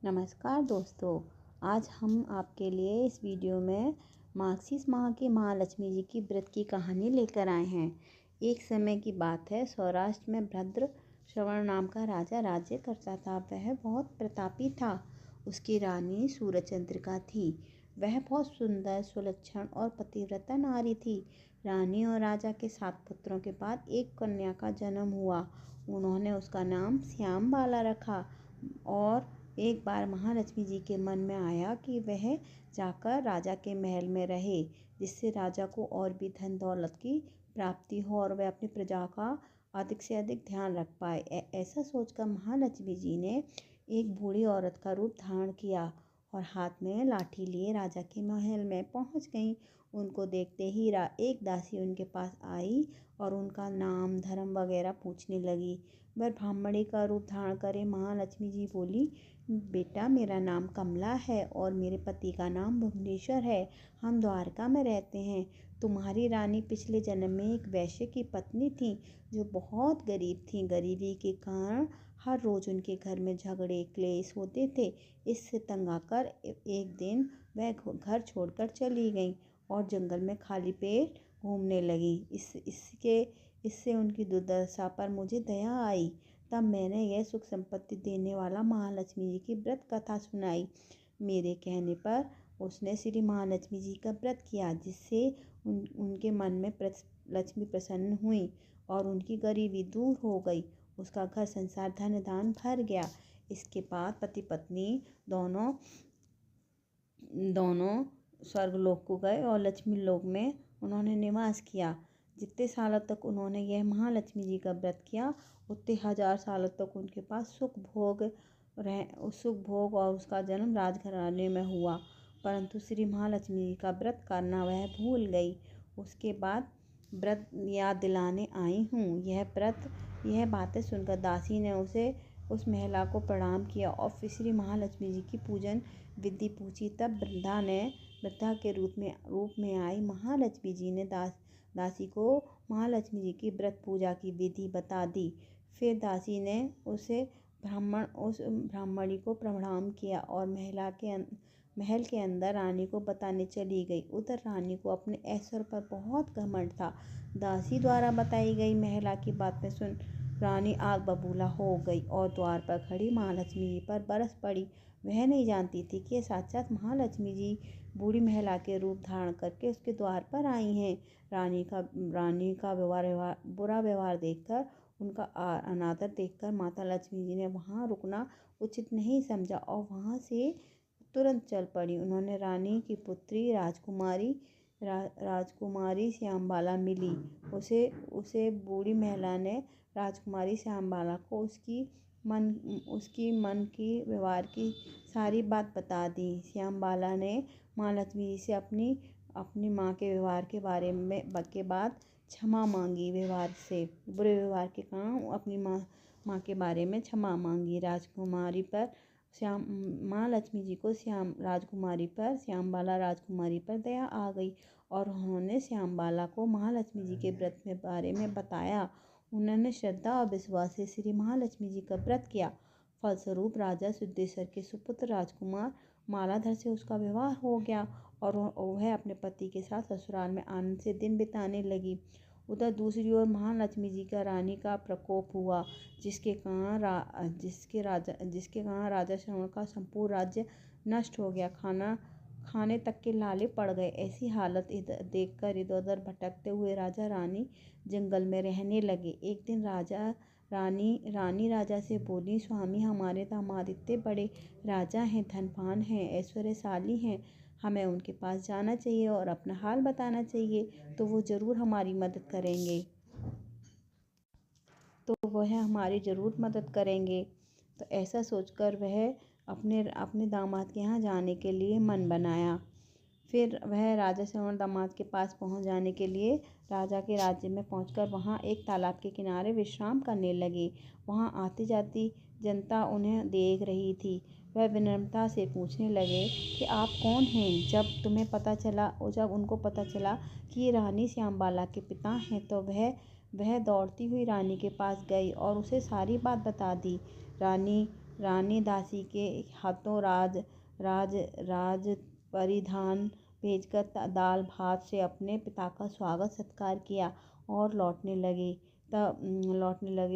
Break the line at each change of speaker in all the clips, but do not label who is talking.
नमस्कार दोस्तों। आज हम आपके लिए इस वीडियो में मार्गशीर्ष माह की महालक्ष्मी जी की व्रत की कहानी लेकर आए हैं। एक समय की बात है, सौराष्ट्र में भद्र श्रवण नाम का राजा राज्य करता था। वह बहुत प्रतापी था। उसकी रानी सूर्यचंद्रिका थी। वह बहुत सुंदर, सुलक्षण और पतिव्रता नारी थी। रानी और राजा के 7 पुत्रों के बाद एक कन्या का जन्म हुआ। उन्होंने उसका नाम श्यामबाला रखा। और एक बार महालक्ष्मी जी के मन में आया कि वह जाकर राजा के महल में रहे, जिससे राजा को और भी धन दौलत की प्राप्ति हो और वह अपनी प्रजा का अधिक से अधिक ध्यान रख पाए। ऐसा सोचकर महालक्ष्मी जी ने एक बूढ़ी औरत का रूप धारण किया और हाथ में लाठी लिए राजा के महल में पहुंच गई। उनको देखते ही एक दासी उनके पास आई और उनका नाम, धर्म वगैरह पूछने लगी। वह ब्राह्मणी का रूप धारण करे महालक्ष्मी जी बोली, बेटा मेरा नाम कमला है और मेरे पति का नाम भुवनेश्वर है। हम द्वारका में रहते हैं। तुम्हारी रानी पिछले जन्म में एक वैश्य की पत्नी थी जो बहुत गरीब थी। गरीबी के कारण हर रोज उनके घर में झगड़े क्लेश होते थे। इससे तंग आकर एक दिन वह घर छोड़कर चली गई और जंगल में खाली पेट घूमने लगी। इससे उनकी दुर्दशा पर मुझे दया आई। तब मैंने यह सुख संपत्ति देने वाला महालक्ष्मी जी की व्रत कथा सुनाई। मेरे कहने पर उसने श्री महालक्ष्मी जी का व्रत किया, जिससे उनके मन में लक्ष्मी प्रसन्न हुई और उनकी गरीबी दूर हो गई। उसका घर संसार धन धान भर गया। इसके बाद पति पत्नी दोनों स्वर्गलोक को गए और लक्ष्मी लोक में उन्होंने निवास किया। जितने सालों तक उन्होंने यह महालक्ष्मी जी का व्रत किया, उतने 1000 सालों तक उनके पास सुख भोग और उसका जन्म राजघराने में हुआ। परंतु श्री महालक्ष्मी जी का व्रत करना वह भूल गई। उसके बाद व्रत याद दिलाने आई हूँ। यह बातें सुनकर दासी ने उस महिला को प्रणाम किया और फिर श्री महालक्ष्मी जी की पूजन विधि पूछी। तब वृद्धा के रूप में आई महालक्ष्मी जी ने दासी को महालक्ष्मी जी की व्रत पूजा की विधि बता दी। फिर दासी ने उस ब्राह्मणी को प्रणाम किया और महल के अंदर रानी को बताने चली गई। उधर रानी को अपने ऐश्वर्य पर बहुत घमंड था। दासी द्वारा बताई गई महिला की बातें सुन रानी आग बबूला हो गई और द्वार पर खड़ी महालक्ष्मी जी पर बरस पड़ी। वह नहीं जानती थी कि साक्षात महालक्ष्मी जी बूढ़ी महिला के रूप धारण करके उसके द्वार पर आई हैं। रानी का बुरा व्यवहार देखकर, उनका अनादर देखकर माता लक्ष्मी जी ने वहाँ रुकना उचित नहीं समझा और वहाँ से तुरंत चल पड़ी। उन्होंने रानी की पुत्री राजकुमारी श्यामबाला मिली। उसे बूढ़ी महिला ने राजकुमारी श्यामबाला को उसकी मन की व्यवहार की सारी बात बता दी। श्यामबाला ने महालक्ष्मी जी से अपनी माँ के व्यवहार के बाद क्षमा मांगी। बुरे व्यवहार के कारण अपनी माँ के बारे में क्षमा मांगी। महालक्ष्मी जी को श्यामबाला राजकुमारी पर दया आ गई और उन्होंने श्यामबाला को महालक्ष्मी जी के व्रत के बारे में बताया। उन्होंने श्रद्धा और विश्वास से श्री महालक्ष्मी जी का व्रत किया। फलस्वरूप राजा सिद्धेश्वर के सुपुत्र राजकुमार मालाधर से उसका विवाह हो गया और वह अपने पति के साथ ससुराल में आनंद से दिन बिताने लगी। उधर दूसरी ओर महालक्ष्मी जी का रानी का प्रकोप हुआ, जिसके कारण राजा श्रवण का संपूर्ण राज्य नष्ट हो गया। खाने तक के लाले पड़ गए। ऐसी हालत देखकर इधर उधर भटकते हुए राजा रानी जंगल में रहने लगे। एक दिन रानी राजा से बोली, स्वामी, हमारे दामाद इतने बड़े राजा हैं, धनवान हैं, ऐश्वर्यशाली हैं। हमें उनके पास जाना चाहिए और अपना हाल बताना चाहिए, तो वो ज़रूर हमारी मदद करेंगे। तो ऐसा सोचकर वह अपने दामाद के यहाँ जाने के लिए मन बनाया। फिर वह राजा श्रवण दामाद के पास पहुँच जाने के लिए राजा के राज्य में पहुंचकर वहां एक तालाब के किनारे विश्राम करने लगे। वहां आती जाती जनता उन्हें देख रही थी। वह विनम्रता से पूछने लगे कि आप कौन हैं। जब उनको पता चला कि ये रानी श्यामबाला के पिता हैं, तो वह दौड़ती हुई रानी के पास गई और उसे सारी बात बता दी। रानी दासी के हाथों राज परिधान भेजकर दाल भात से अपने पिता का स्वागत सत्कार किया और लौटने लगे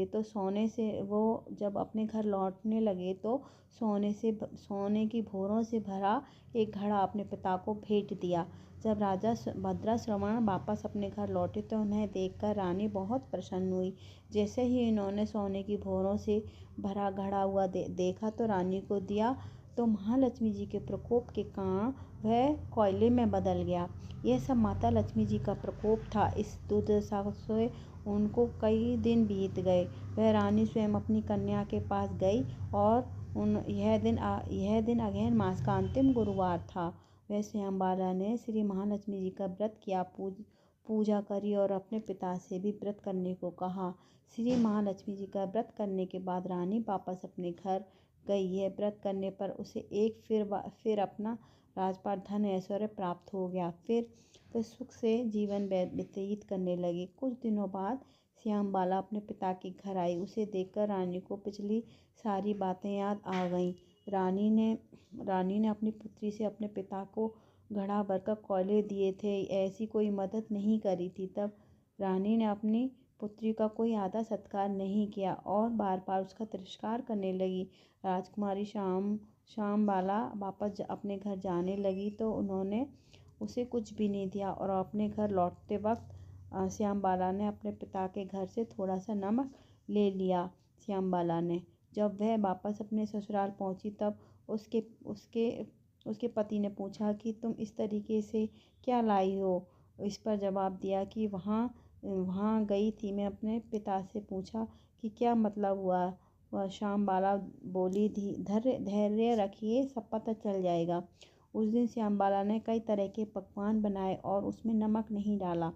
तो सोने से वो जब अपने घर लौटने लगे तो सोने की भोरों से भरा एक घड़ा अपने पिता को भेंट दिया। जब राजा भद्राश्रवण वापस अपने घर लौटे तो उन्हें देखकर रानी बहुत प्रसन्न हुई। जैसे ही इन्होंने सोने की भोरों से भरा घड़ा हुआ देखा तो रानी को दिया तो महालक्ष्मी जी के प्रकोप के कारण वह कोयले में बदल गया। यह सब माता लक्ष्मी जी का प्रकोप था। इस दुर्दशा से उनको कई दिन बीत गए। वह रानी स्वयं अपनी कन्या के पास गई और यह दिन अगहन मास का अंतिम गुरुवार था। वह श्यामबाला ने श्री महालक्ष्मी जी का व्रत किया, पूजा करी और अपने पिता से भी व्रत करने को कहा। श्री महालक्ष्मी जी का व्रत करने के बाद रानी वापस अपने घर गई। यह व्रत करने पर उसे फिर अपना राजपाट धन ऐश्वर्य प्राप्त हो गया। फिर वह सुख से जीवन व्यतीत करने लगी। कुछ दिनों बाद श्यामबाला अपने पिता के घर आई। उसे देखकर रानी को पिछली सारी बातें याद आ गईं। रानी ने अपनी पुत्री से अपने पिता को घड़ा भरकर कोयले दिए थे, ऐसी कोई मदद नहीं करी थी। तब रानी ने अपनी पुत्री का कोई आदर सत्कार नहीं किया और बार बार उसका तिरस्कार करने लगी। राजकुमारी श्यामबाला वापस अपने घर जाने लगी तो उन्होंने उसे कुछ भी नहीं दिया और अपने घर लौटते वक्त श्यामबाला ने अपने पिता के घर से थोड़ा सा नमक ले लिया। श्यामबाला ने जब वह वापस अपने ससुराल पहुंची तब उसके पति ने पूछा कि तुम इस तरीके से क्या लाई हो। इस पर जवाब दिया कि वहाँ गई थी। मैं अपने पिता से पूछा कि क्या मतलब हुआ। वह श्यामबाला बोली, धैर्य रखिए, सब पता चल जाएगा। उस दिन श्यामबाला ने कई तरह के पकवान बनाए और उसमें नमक नहीं डाला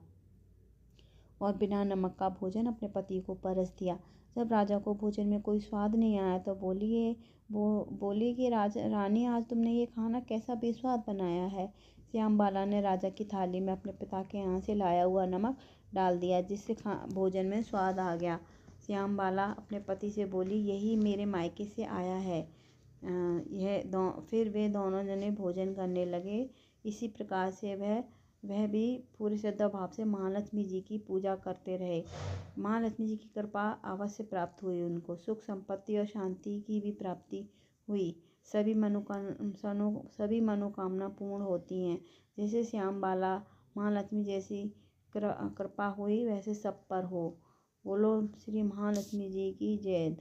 और बिना नमक का भोजन अपने पति को परस दिया। जब राजा को भोजन में कोई स्वाद नहीं आया तो बोली कि रानी, आज तुमने ये खाना कैसा बेस्वाद बनाया है। श्यामबाला ने राजा की थाली में अपने पिता के यहाँ से लाया हुआ नमक डाल दिया, जिससे भोजन में स्वाद आ गया। श्यामबाला अपने पति से बोली, यही मेरे मायके से आया है। फिर वे दोनों जने भोजन करने लगे। इसी प्रकार से वह भी पूरी श्रद्धा भाव से महालक्ष्मी जी की पूजा करते रहे। महालक्ष्मी जी की कृपा अवश्य प्राप्त हुई। उनको सुख संपत्ति और शांति की भी प्राप्ति हुई। सभी मनोकामना पूर्ण होती हैं। जैसे श्यामबाला महालक्ष्मी जैसी कृपा हुई वैसे सब पर हो। बोलो श्री महालक्ष्मी जी की जय।